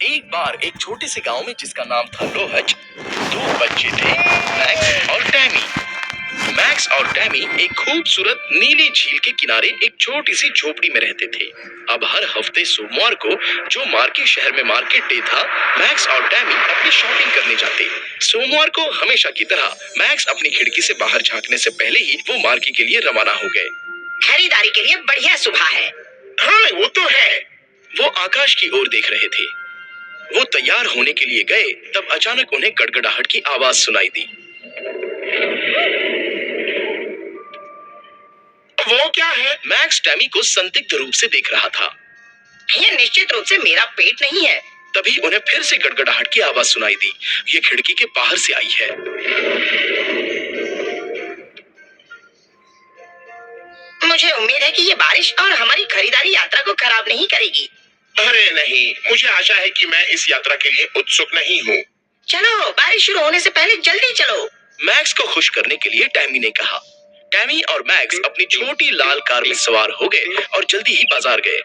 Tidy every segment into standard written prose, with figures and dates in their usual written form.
एक बार एक छोटे से गांव में जिसका नाम था रोहज, दो बच्चे थे, मैक्स और टैमी। मैक्स और टैमी एक खूबसूरत नीली झील के किनारे एक छोटी सी झोपड़ी में रहते थे। अब हर हफ्ते सोमवार को, जो मार्की शहर में मार्केट डे था, मैक्स और टैमी अपनी शॉपिंग करने जाते। सोमवार को हमेशा की तरह मैक्स अपनी खिड़की से बाहर झांकने से पहले ही वो मार्की के लिए रवाना हो गए। खरीदारी के लिए बढ़िया सुबह है। हाँ, वो तो है। वो आकाश की ओर देख रहे थे। वो तैयार होने के लिए गए, तब अचानक उन्हें गड़गड़ाहट की आवाज सुनाई दी। वो क्या है? मैक्स टैमी को संदिग्ध रूप से देख रहा था। ये निश्चित रूप से मेरा पेट नहीं है। तभी उन्हें फिर से गड़गड़ाहट की आवाज सुनाई दी। ये खिड़की के बाहर से आई है। मुझे उम्मीद है कि ये बारिश और हमारी खरीदारी यात्रा को खराब नहीं करेगी। अरे नहीं, मुझे आशा है कि मैं इस यात्रा के लिए उत्सुक नहीं हूँ। चलो, बारिश शुरू होने से पहले जल्दी चलो। मैक्स को खुश करने के लिए टैमी ने कहा। टैमी और मैक्स अपनी छोटी लाल कार में सवार हो गए और जल्दी ही बाजार गए।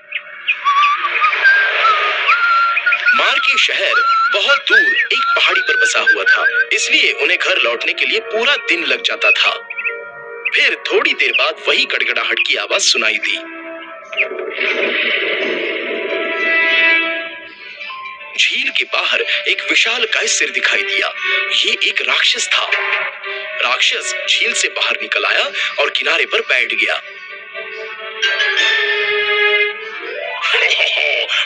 मार्की शहर बहुत दूर एक पहाड़ी पर बसा हुआ था, इसलिए उन्हें घर लौटने के लिए पूरा दिन लग जाता था। फिर थोड़ी देर बाद वही गड़गड़ाहट की आवाज सुनाई दी। झील के बाहर एक विशालकाय सिर दिखाई दिया। ये एक राक्षस था। राक्षस झील से बाहर निकल आया और किनारे पर बैठ गया।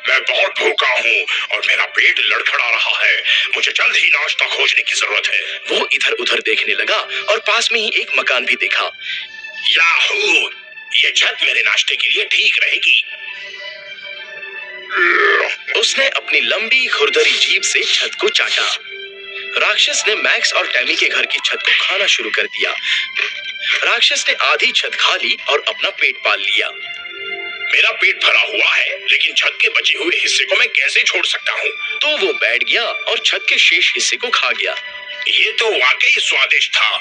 मैं बहुत भूखा हूँ और मेरा पेट लड़खड़ा रहा है। मुझे जल्द ही नाश्ता खोजने की जरूरत है। वो इधर उधर देखने लगा और पास में ही एक मकान भी देखा। याहू! ये छत मेरे नाश्ते के लिए ठीक रहेगी। उसने अपनी लंबी खुरदरी जीभ से छत को चाटा। राक्षस ने मैक्स और टैमी के घर की छत को खाना शुरू कर दिया। राक्षस ने आधी छत खा ली और अपना पेट पाल लिया। मेरा पेट भरा हुआ है, लेकिन छत के बचे हुए हिस्से को मैं कैसे छोड़ सकता हूँ? तो वो बैठ गया और छत के शेष हिस्से को खा गया। ये तो वाकई स्वादिष्ट था,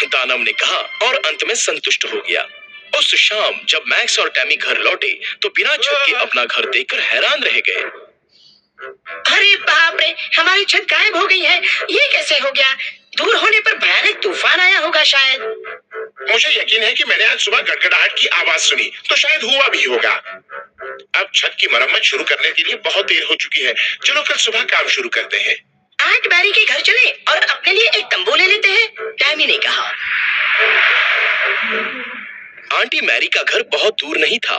दानव ने कहा और अंत में संतुष्ट हो गया। उस शाम जब मैक्स और टैमी घर लौटे तो बिना छत के अपना घर देखकर हैरान रह गए। अरे बाप रे, हमारी छत गायब हो गई है। ये कैसे हो गया? दूर होने पर भयानक तूफान आया होगा शायद। मुझे यकीन है कि मैंने आज सुबह गड़गड़ाहट की आवाज सुनी, तो शायद हुआ भी होगा। अब छत की मरम्मत शुरू करने के लिए बहुत देर हो चुकी है। चलो कल सुबह काम शुरू करते हैं। आंट बैरी के घर चले और अपने लिए एक तंबू ले लेते हैं, टैमी ने कहा। आंटी मैरी का घर बहुत दूर नहीं था,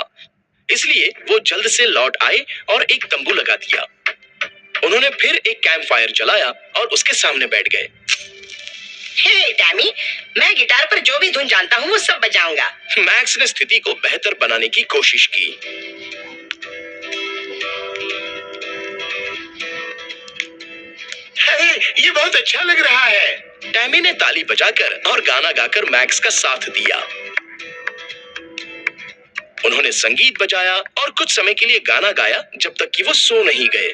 इसलिए वो जल्द से लौट आए और एक तंबू लगा दिया। उन्होंने फिर एक कैंप फायर जलाया और उसके सामने बैठ गए। हे टैमी, मैं गिटार पर जो भी धुन जानता हूँ वो सब बजाऊंगा। मैक्स ने स्थिति को बेहतर बनाने की कोशिश की। अरे, ये बहुत अच्छा लग रहा है। टैमी ने ताली बजाकर और गाना गाकर मैक्स का साथ दिया। उन्होंने संगीत बजाया और कुछ समय के लिए गाना गाया, जब तक कि वो सो नहीं गए।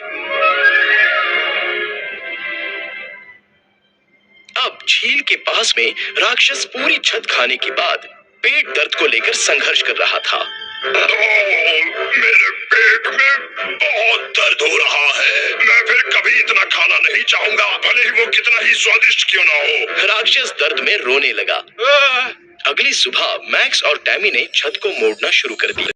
अब झील के पास में राक्षस पूरी छत खाने के बाद पेट दर्द को लेकर संघर्ष कर रहा था। मेरे पेट में बहुत दर्द हो रहा है। मैं फिर कभी इतना खाना नहीं चाहूंगा, भले ही वो कितना ही स्वादिष्ट क्यों ना हो। राक्षस दर्द में रोने लगा। अगली सुबह मैक्स और टैमी ने छत को मोड़ना शुरू कर दिया।